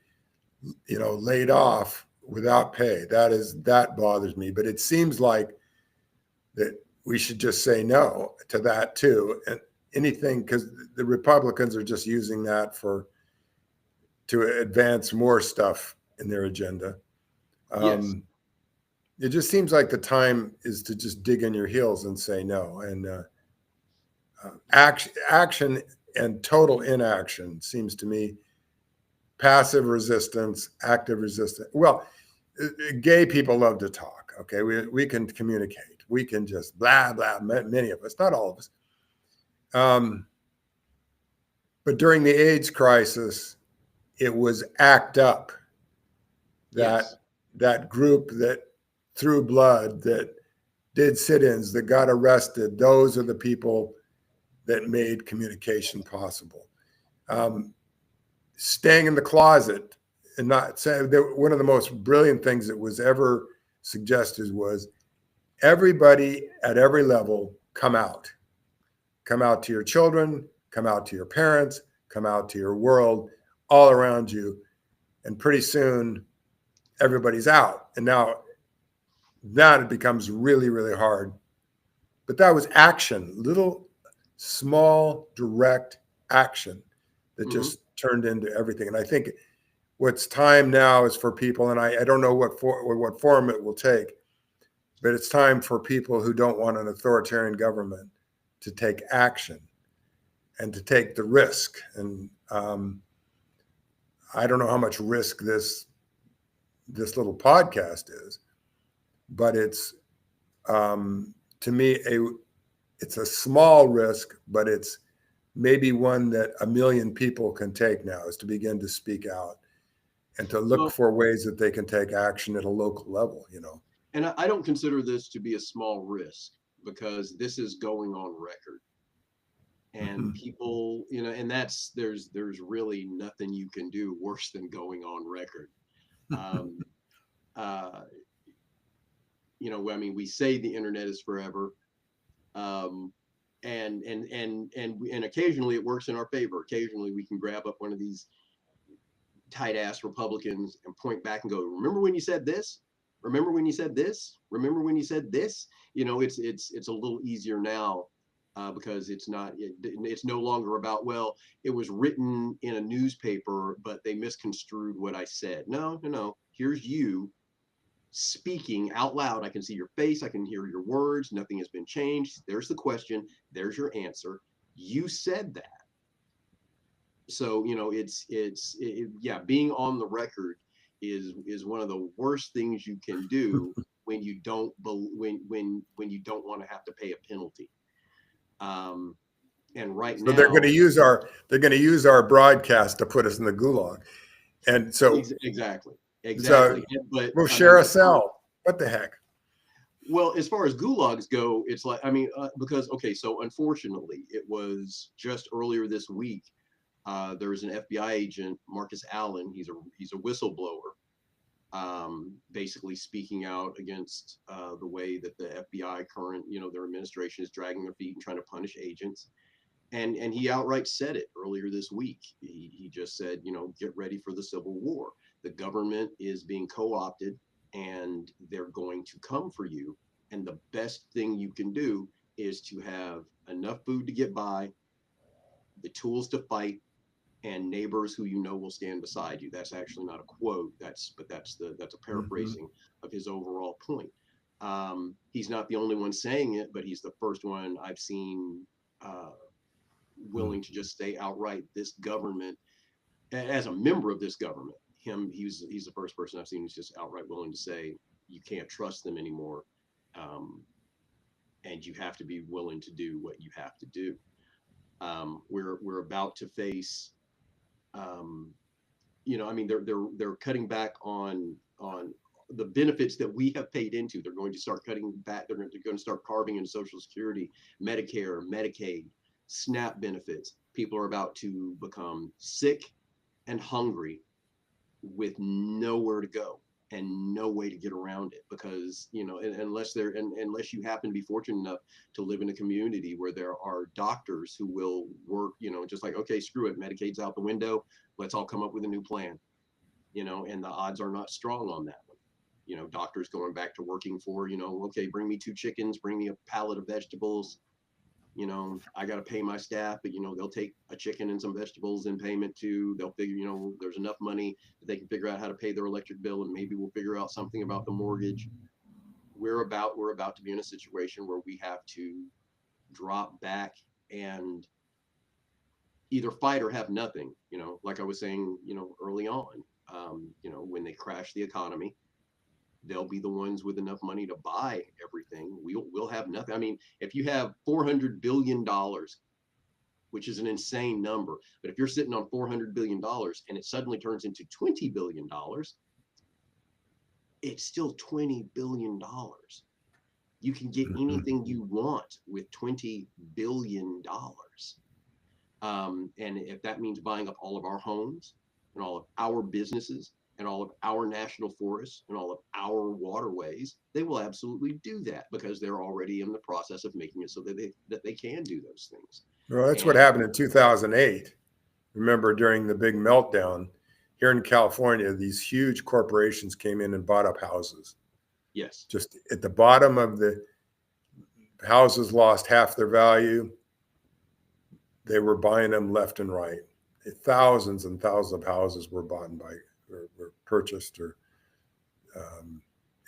S3: laid off without pay. That bothers me. But it seems like that we should just say no to that too. And anything, because the Republicans are just using that to advance more stuff in their agenda.
S2: Yes.
S3: It just seems like the time is to just dig in your heels and say no. And action and total inaction seems to me passive resistance, active resistance. Well, gay people love to talk. Okay, we can communicate. We can just blah blah. Many of us, not all of us. But during the AIDS crisis, it was ACT UP, that group that threw blood, that did sit-ins, that got arrested. Those are the people that made communication possible. Staying in the closet and not saying that, one of the most brilliant things that was ever suggested was everybody at every level come out to your children, come out to your parents, come out to your world, all around you. And pretty soon everybody's out. And now it becomes really, really hard. But that was action, little, small, direct action that just turned into everything. And I think what's time now is for people, and I don't know what form it will take, but it's time for people who don't want an authoritarian government to take action and to take the risk. And I don't know how much risk this little podcast is, but it's to me it's a small risk, but it's maybe one that 1 million people can take now, is to begin to speak out and to look for ways that they can take action at a local level,
S2: And I don't consider this to be a small risk, because this is going on record. And people, and there's really nothing you can do worse than going on record. I mean, we say the internet is forever. And occasionally it works in our favor. Occasionally we can grab up one of these tight ass Republicans and point back and go, remember when you said this? Remember when you said this? Remember when you said this? It's a little easier now because it's no longer about, well, it was written in a newspaper, but they misconstrued what I said. No. Here's you speaking out loud. I can see your face. I can hear your words. Nothing has been changed. There's the question. There's your answer. You said that. So, being on the record is one of the worst things you can do when you don't want to have to pay a penalty. And right now,
S3: they're going to use our broadcast to put us in the gulag. And so
S2: exactly.
S3: So
S2: but
S3: we'll share a cell. What the heck?
S2: Well, as far as gulags go, it's like, because, so unfortunately, it was just earlier this week. There was an FBI agent, Marcus Allen. He's a whistleblower, basically speaking out against the way that the FBI current, their administration is dragging their feet and trying to punish agents. And he outright said it earlier this week. He just said, get ready for the civil war. The government is being co-opted and they're going to come for you. And the best thing you can do is to have enough food to get by, the tools to fight, and neighbors who you know will stand beside you. That's actually not a quote. That's a paraphrasing of his overall point. He's not the only one saying it, but he's the first one I've seen willing to just say outright, this government, as a member of this government, he's the first person I've seen who's just outright willing to say you can't trust them anymore, and you have to be willing to do what you have to do. We're about to face, I mean, they're cutting back on the benefits that we have paid into. They're going to start cutting back. They're going to start carving into Social Security, Medicare, Medicaid, SNAP benefits. People are about to become sick and hungry with nowhere to go and no way to get around it, because unless you happen to be fortunate enough to live in a community where there are doctors who will work, just like, okay, screw it, Medicaid's out the window, let's all come up with a new plan, and the odds are not strong on that one. Doctors going back to working for, okay, bring me 2 chickens, bring me a pallet of vegetables. I got to pay my staff, but they'll take a chicken and some vegetables in payment too. They'll figure, there's enough money that they can figure out how to pay their electric bill, and maybe we'll figure out something about the mortgage. We're about to be in a situation where we have to drop back and either fight or have nothing. Like I was saying, early on, when they crash the economy, they'll be the ones with enough money to buy everything. We'll have nothing. I mean, if you have $400 billion, which is an insane number, but if you're sitting on $400 billion and it suddenly turns into $20 billion, it's still $20 billion. You can get anything you want with $20 billion. And if that means buying up all of our homes and all of our businesses and all of our national forests and all of our waterways, they will absolutely do that, because they're already in the process of making it so that they can do those things.
S3: Well, that's what happened in 2008. Remember, during the big meltdown here in California, these huge corporations came in and bought up houses.
S2: Yes.
S3: Just at the bottom of the houses, lost half their value. They were buying them left and right. Thousands and thousands of houses were bought and were purchased or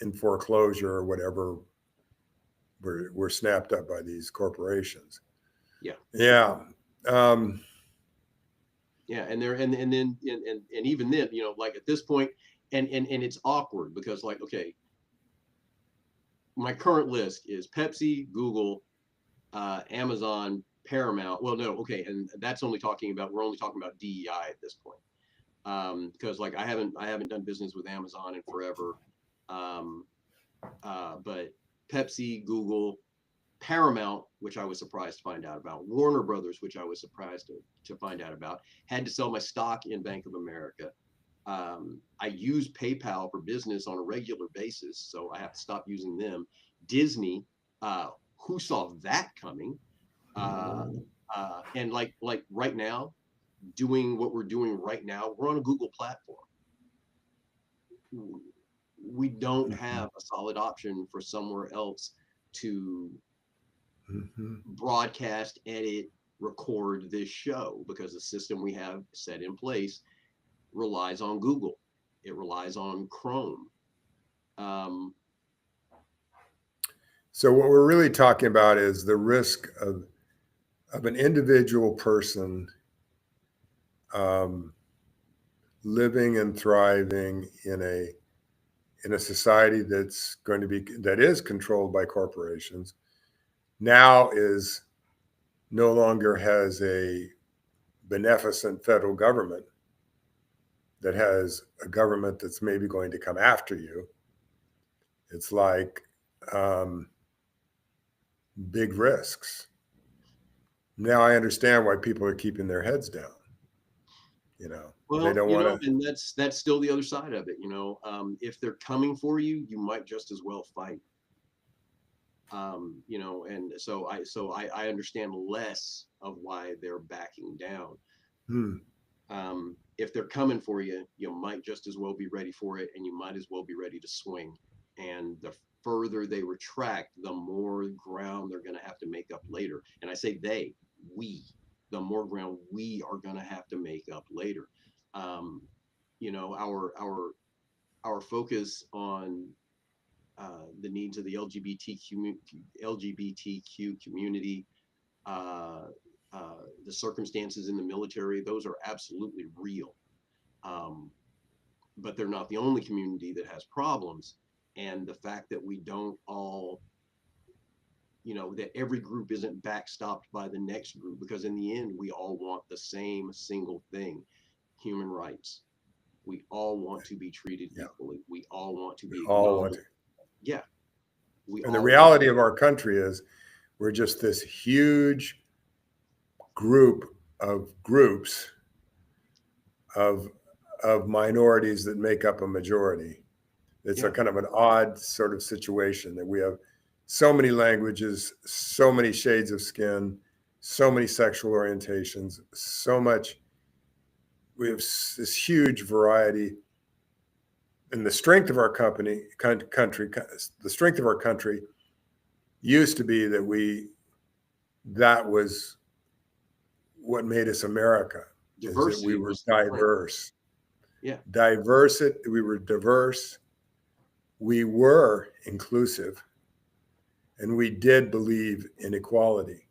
S3: in foreclosure or whatever, were snapped up by these corporations.
S2: Yeah.
S3: Yeah.
S2: Yeah. And then even then, like at this point, and it's awkward because, like, okay, my current list is Pepsi, Google, Amazon, Paramount. Well, no, okay, and we're only talking about DEI at this point. Because like I haven't done business with Amazon in forever. But Pepsi, Google, Paramount, which I was surprised to find out about, Warner Brothers, which I was surprised to find out about, had to sell my stock in Bank of America. I use PayPal for business on a regular basis, so I have to stop using them. Disney, who saw that coming? And like right now, doing what we're doing right now, we're on a Google platform. We don't have a solid option for somewhere else to broadcast, edit, record this show, because the system we have set in place relies on Google. It relies on Chrome.
S3: So what we're really talking about is the risk of an individual person living and thriving in a society that is controlled by corporations, now is no longer has a beneficent federal government that has a government that's maybe going to come after you. It's like big risks. Now I understand why people are keeping their heads down.
S2: Well,
S3: they don't want to.
S2: And that's still the other side of it. If they're coming for you, you might just as well fight. And so I understand less of why they're backing down. If they're coming for you, you might just as well be ready for it, and you might as well be ready to swing. And the further they retract, the more ground they're going to have to make up later. And I say we. the more ground we are going to have to make up later. You know, our focus on the needs of the LGBTQ community, the circumstances in the military, those are absolutely real. But they're not the only community that has problems. And the fact that we don't all, you know, that every group isn't backstopped by the next group, because in the end, we all want the same single thing: human rights. We all want to be treated equally. We all want to be
S3: All want
S2: acknowledged. Yeah. We
S3: And the
S2: all
S3: reality of our country is we're just this huge group of groups of minorities that make up a majority. It's a kind of an odd sort of situation that we have so many languages, so many shades of skin, so many sexual orientations, so much. We have this huge variety. And the strength of our country, the strength of our country used to be that was what made us America. Diversity, is that we were diverse.
S2: Yeah.
S3: We were diverse. We were inclusive. And we did believe in equality.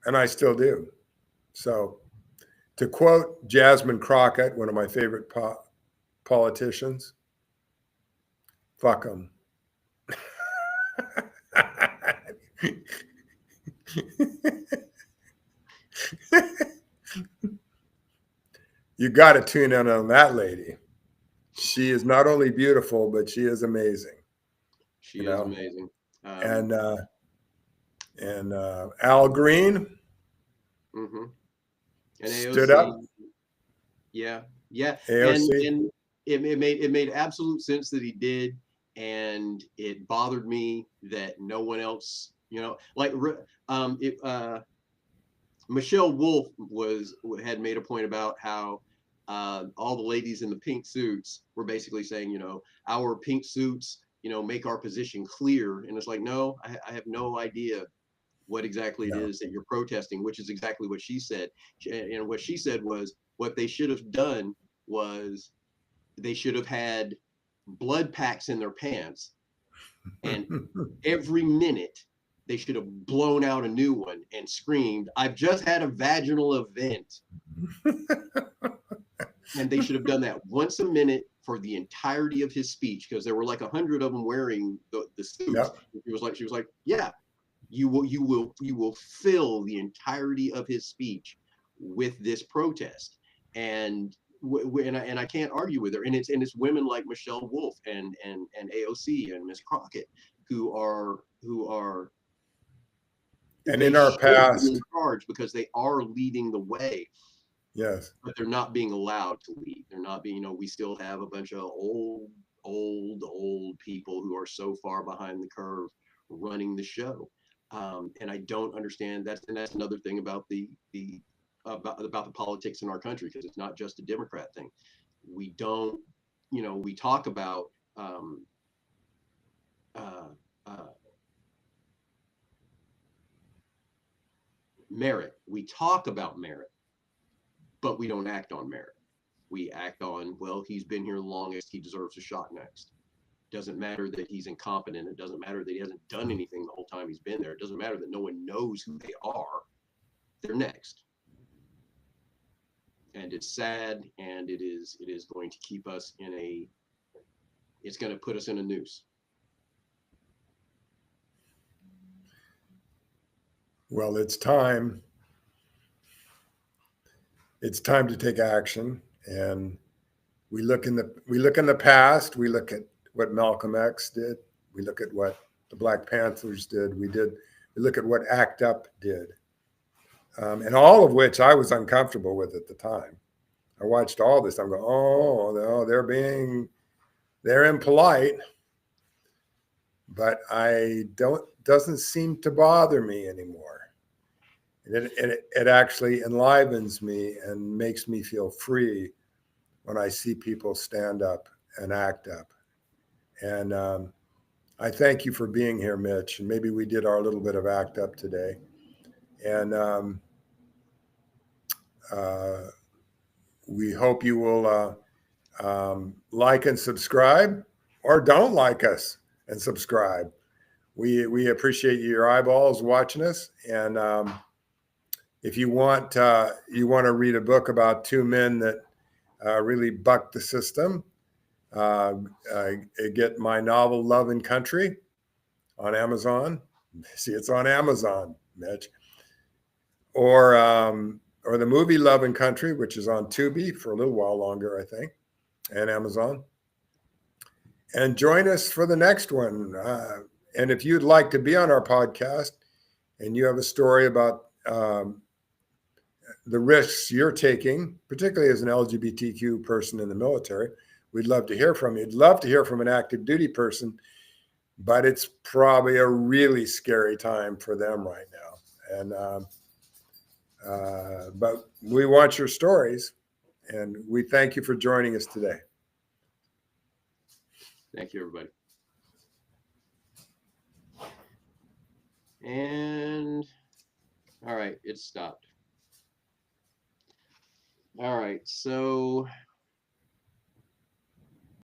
S3: And I still do. So to quote Jasmine Crockett, one of my favorite politicians, fuck them. You got to tune in on that lady. She is not only beautiful, but she is amazing.
S2: She is amazing.
S3: And Al Green
S2: and AOC,
S3: stood up.
S2: Yeah.
S3: AOC.
S2: And it made absolute sense that he did, and it bothered me that no one else, you know, like Michelle Wolf had made a point about how all the ladies in the pink suits were basically saying, you know, our pink suits, you know, make our position clear. And it's like, no, I have no idea what exactly it is that you're protesting, which is exactly what she said. And what she said was, what they should have done was they should have had blood packs in their pants, and every minute they should have blown out a new one and screamed, "I've just had a vaginal event." And they should have done that once a minute for the entirety of his speech, because there were like 100 of them wearing the suits. Yep. She was like, yeah, you will fill the entirety of his speech with this protest. And I can't argue with her. And it's women like Michelle Wolf and AOC and Ms. Crockett who are
S3: and in our past
S2: in charge, because they are leading the way.
S3: Yes.
S2: But they're not being allowed to lead. They're not being, you know, we still have a bunch of old people who are so far behind the curve running the show. And I don't understand that. And that's another thing about the politics in our country, because it's not just a Democrat thing. We don't, you know, we talk about merit. We talk about merit, but we don't act on merit. We act on, well, he's been here the longest, he deserves a shot next. Doesn't matter that he's incompetent. It doesn't matter that he hasn't done anything the whole time he's been there. It doesn't matter that no one knows who they are. They're next. And it's sad, and it is going to keep us it's going to put us in a noose.
S3: Well, it's time. It's time to take action, and we look in the past. We look at what Malcolm X did. We look at what the Black Panthers did. We look at what ACT UP did, and all of which I was uncomfortable with at the time. I watched all this. I'm going, oh, no, they're impolite, but doesn't seem to bother me anymore. It actually enlivens me and makes me feel free when I see people stand up and act up. And I thank you for being here, Mitch. And maybe we did our little bit of ACT UP today. And we hope you will like and subscribe, or don't like us and subscribe. We appreciate your eyeballs watching us. And if you want to read a book about two men that really bucked the system, get my novel Love and Country on Amazon. See, it's on Amazon, Mitch. Or the movie Love and Country, which is on Tubi for a little while longer, I think, and Amazon. And join us for the next one. And if you'd like to be on our podcast and you have a story about the risks you're taking, particularly as an LGBTQ person in the military, we'd love to hear from you. We'd love to hear from an active duty person, but it's probably a really scary time for them right now. And but we want your stories, and we thank you for joining us today.
S2: Thank you, everybody. And all right, it stopped. All right, so